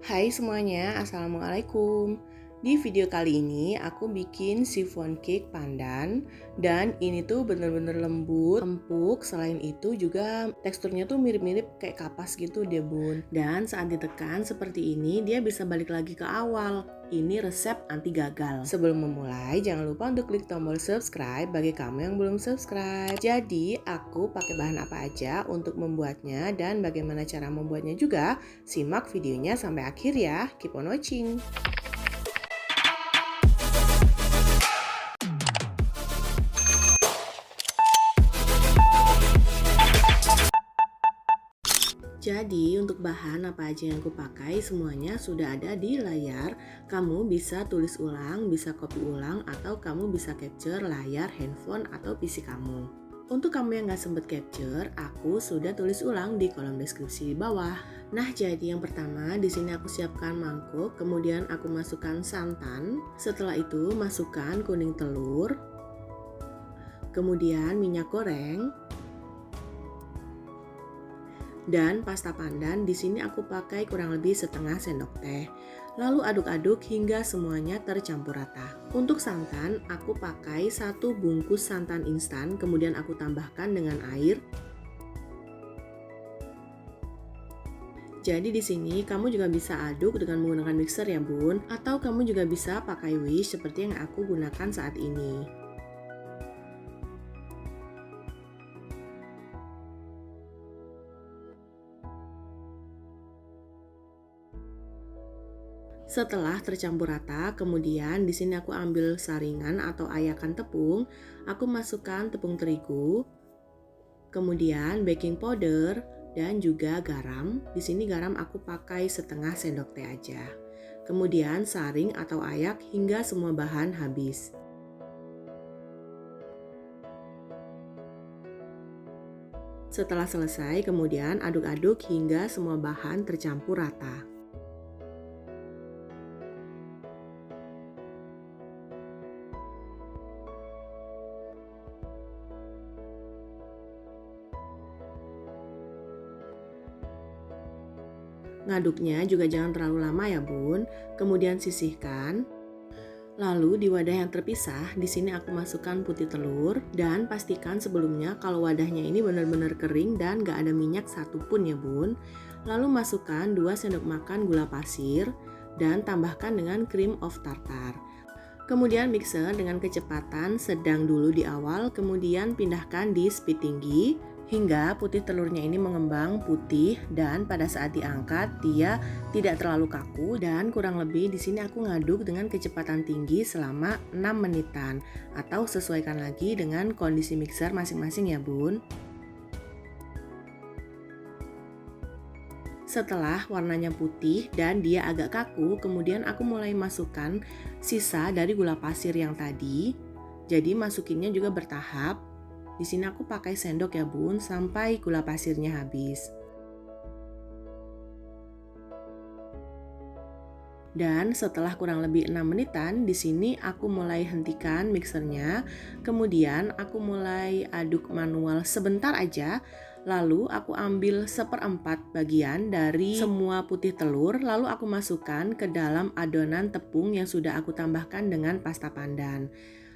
Hai semuanya, Assalamualaikum. Di video kali ini aku bikin chiffon cake pandan. Dan ini tuh bener-bener lembut, empuk. Selain itu juga teksturnya tuh mirip-mirip kayak kapas gitu deh bun. Dan saat ditekan seperti ini dia bisa balik lagi ke awal. Ini resep anti gagal. Sebelum memulai jangan lupa untuk klik tombol subscribe bagi kamu yang belum subscribe. Jadi aku pakai bahan apa aja untuk membuatnya dan bagaimana cara membuatnya juga. Simak videonya sampai akhir ya. Keep on watching. Jadi untuk bahan apa aja yang aku pakai semuanya sudah ada di layar. Kamu bisa tulis ulang, bisa copy ulang, atau kamu bisa capture layar handphone atau PC kamu. Untuk kamu yang gak sempet capture, aku sudah tulis ulang di kolom deskripsi di bawah. Nah, jadi yang pertama di sini aku siapkan mangkuk, kemudian aku masukkan santan. Setelah itu masukkan kuning telur, kemudian minyak goreng. Dan pasta pandan di sini aku pakai kurang lebih setengah sendok teh. Lalu aduk-aduk hingga semuanya tercampur rata. Untuk santan, aku pakai 1 bungkus santan instan, kemudian aku tambahkan dengan air. Jadi di sini kamu juga bisa aduk dengan menggunakan mixer ya bun, atau kamu juga bisa pakai whisk seperti yang aku gunakan saat ini. Setelah tercampur rata, kemudian di sini aku ambil saringan atau ayakan tepung, aku masukkan tepung terigu, kemudian baking powder dan juga garam. Di sini garam aku pakai setengah sendok teh aja. Kemudian saring atau ayak hingga semua bahan habis. Setelah selesai, kemudian aduk-aduk hingga semua bahan tercampur rata. Ngaduknya juga jangan terlalu lama ya bun. Kemudian sisihkan. Lalu di wadah yang terpisah, di sini aku masukkan putih telur dan pastikan sebelumnya kalau wadahnya ini benar-benar kering dan gak ada minyak satupun ya bun. Lalu masukkan 2 sendok makan gula pasir dan tambahkan dengan cream of tartar. Kemudian mixer dengan kecepatan sedang dulu di awal, kemudian pindahkan di speed tinggi hingga putih telurnya ini mengembang putih dan pada saat diangkat dia tidak terlalu kaku dan kurang lebih di sini aku ngaduk dengan kecepatan tinggi selama 6 menitan atau sesuaikan lagi dengan kondisi mixer masing-masing ya bun. Setelah warnanya putih dan dia agak kaku, kemudian aku mulai masukkan sisa dari gula pasir yang tadi. Jadi masukinnya juga bertahap. Di sini aku pakai sendok ya bun sampai gula pasirnya habis. Dan setelah kurang lebih 6 menitan, di sini aku mulai hentikan mixernya. Kemudian aku mulai aduk manual sebentar aja. Lalu aku ambil 1/4 bagian dari semua putih telur, lalu aku masukkan ke dalam adonan tepung yang sudah aku tambahkan dengan pasta pandan.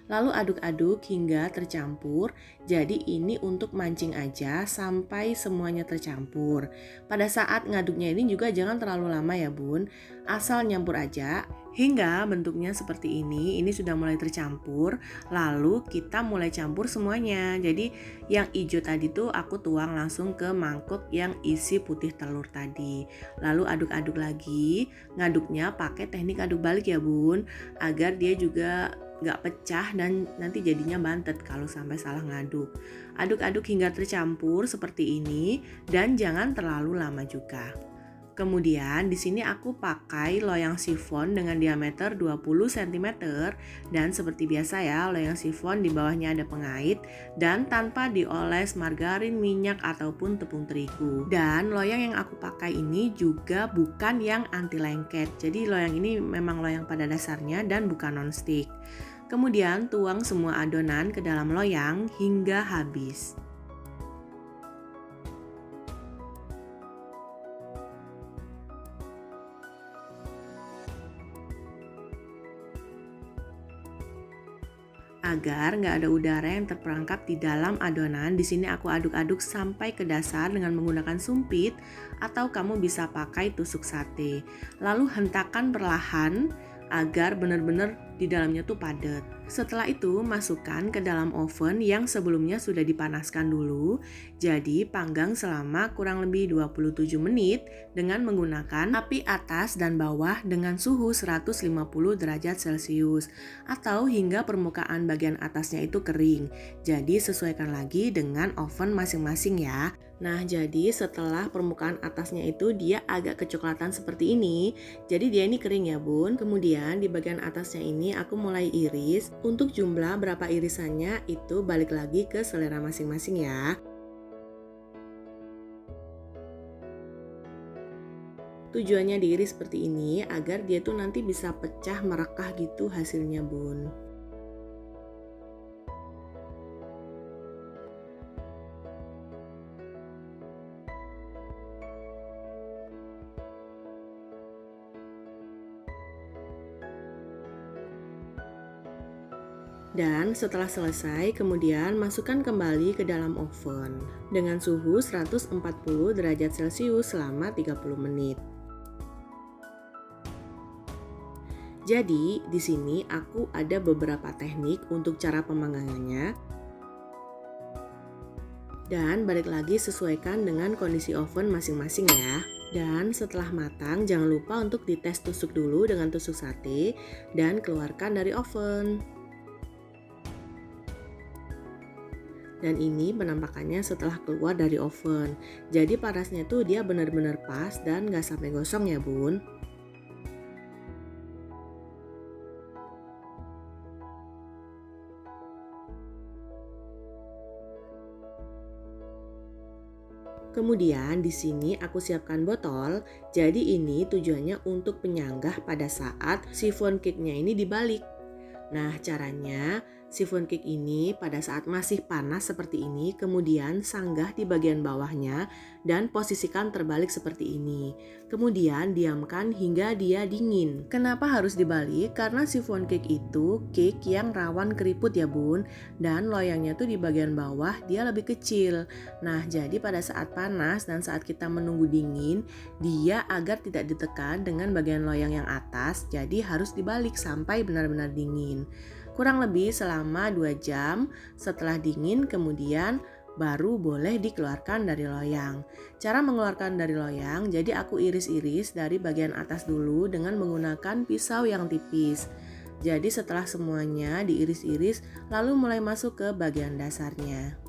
Lalu aduk-aduk hingga tercampur. Jadi ini untuk mancing aja sampai semuanya tercampur. Pada saat ngaduknya ini juga jangan terlalu lama ya bun. Asal nyampur aja hingga bentuknya seperti ini. Ini sudah mulai tercampur. Lalu kita mulai campur semuanya. Jadi yang hijau tadi tuh aku tuang langsung ke mangkuk yang isi putih telur tadi. Lalu aduk-aduk lagi. Ngaduknya pakai teknik aduk balik ya bun, agar dia juga nggak pecah dan nanti jadinya bantet kalau sampai salah ngaduk. Aduk-aduk hingga tercampur seperti ini dan jangan terlalu lama juga. Kemudian di sini aku pakai loyang chiffon dengan diameter 20 cm dan seperti biasa ya, loyang chiffon di bawahnya ada pengait dan tanpa dioles margarin, minyak ataupun tepung terigu. Dan loyang yang aku pakai ini juga bukan yang anti lengket. Jadi loyang ini memang loyang pada dasarnya dan bukan nonstick. Kemudian tuang semua adonan ke dalam loyang hingga habis. Agar nggak ada udara yang terperangkap di dalam adonan, di sini aku aduk-aduk sampai ke dasar dengan menggunakan sumpit atau kamu bisa pakai tusuk sate. Lalu hentakan perlahan agar benar-benar di dalamnya tuh padat. Setelah itu masukkan ke dalam oven yang sebelumnya sudah dipanaskan dulu. Jadi panggang selama kurang lebih 27 menit dengan menggunakan api atas dan bawah dengan suhu 150 derajat Celcius atau hingga permukaan bagian atasnya itu kering. Jadi sesuaikan lagi dengan oven masing-masing ya. Nah, jadi setelah permukaan atasnya itu dia agak kecoklatan seperti ini. Jadi dia ini kering ya bun. Kemudian di bagian atasnya ini aku mulai iris. Untuk jumlah berapa irisannya itu balik lagi ke selera masing-masing ya. Tujuannya diiris seperti ini agar dia tuh nanti bisa pecah merekah gitu hasilnya bun. Dan setelah selesai, kemudian masukkan kembali ke dalam oven dengan suhu 140 derajat Celcius selama 30 menit. Jadi, di sini aku ada beberapa teknik untuk cara pemanggangannya. Dan balik lagi sesuaikan dengan kondisi oven masing-masing ya. Dan setelah matang, jangan lupa untuk dites tusuk dulu dengan tusuk sate dan keluarkan dari oven. Dan ini penampakannya setelah keluar dari oven. Jadi panasnya tuh dia benar-benar pas dan gak sampai gosong ya bun. Kemudian di sini aku siapkan botol. Jadi ini tujuannya untuk penyanggah pada saat chiffon cake-nya ini dibalik. Nah, caranya chiffon cake ini pada saat masih panas seperti ini, kemudian sanggah di bagian bawahnya dan posisikan terbalik seperti ini. Kemudian diamkan hingga dia dingin. Kenapa harus dibalik? Karena chiffon cake itu cake yang rawan keriput ya bun, dan loyangnya tuh di bagian bawah dia lebih kecil. Nah, jadi pada saat panas dan saat kita menunggu dingin, dia agar tidak ditekan dengan bagian loyang yang atas, jadi harus dibalik sampai benar-benar dingin. Kurang lebih selama 2 jam setelah dingin, kemudian baru boleh dikeluarkan dari loyang. Cara mengeluarkan dari loyang, jadi aku iris-iris dari bagian atas dulu dengan menggunakan pisau yang tipis. Jadi setelah semuanya diiris-iris, lalu mulai masuk ke bagian dasarnya.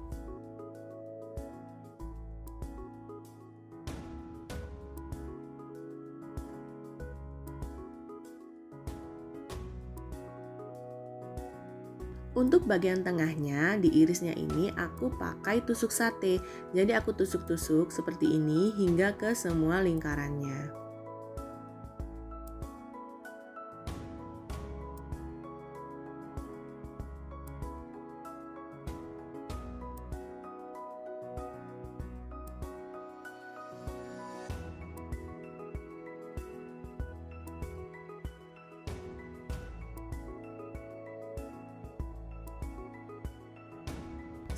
Untuk bagian tengahnya, diirisnya ini aku pakai tusuk sate. Jadi aku tusuk-tusuk seperti ini hingga ke semua lingkarannya.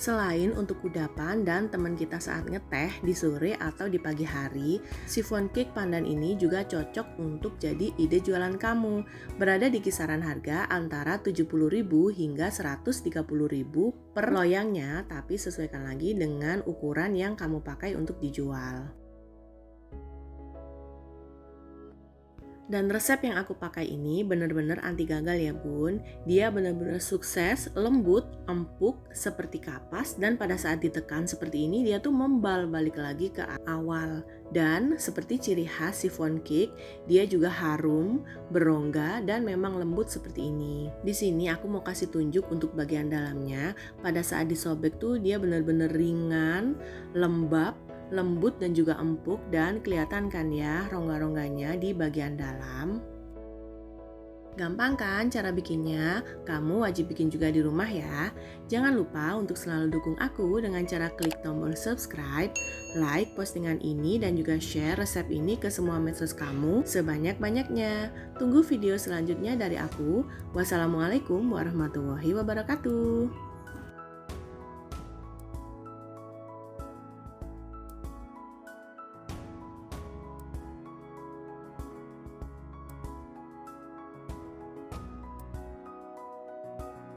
Selain untuk kudapan dan teman kita saat ngeteh di sore atau di pagi hari, chiffon cake pandan ini juga cocok untuk jadi ide jualan kamu. Berada di kisaran harga antara 70.000 hingga 130.000 per loyangnya, tapi sesuaikan lagi dengan ukuran yang kamu pakai untuk dijual. Dan resep yang aku pakai ini benar-benar anti gagal ya bun. Dia benar-benar sukses, lembut, empuk seperti kapas, dan pada saat ditekan seperti ini dia tuh membal balik lagi ke awal. Dan seperti ciri khas chiffon cake, dia juga harum, berongga, dan memang lembut seperti ini. Di sini aku mau kasih tunjuk untuk bagian dalamnya. Pada saat disobek tuh dia benar-benar ringan, lembab, lembut dan juga empuk, dan kelihatan kan ya rongga-rongganya di bagian dalam. Gampang kan cara bikinnya? Kamu wajib bikin juga di rumah ya. Jangan lupa untuk selalu dukung aku dengan cara klik tombol subscribe, like postingan ini, dan juga share resep ini ke semua medsos kamu sebanyak-banyaknya. Tunggu video selanjutnya dari aku. Wassalamualaikum warahmatullahi wabarakatuh.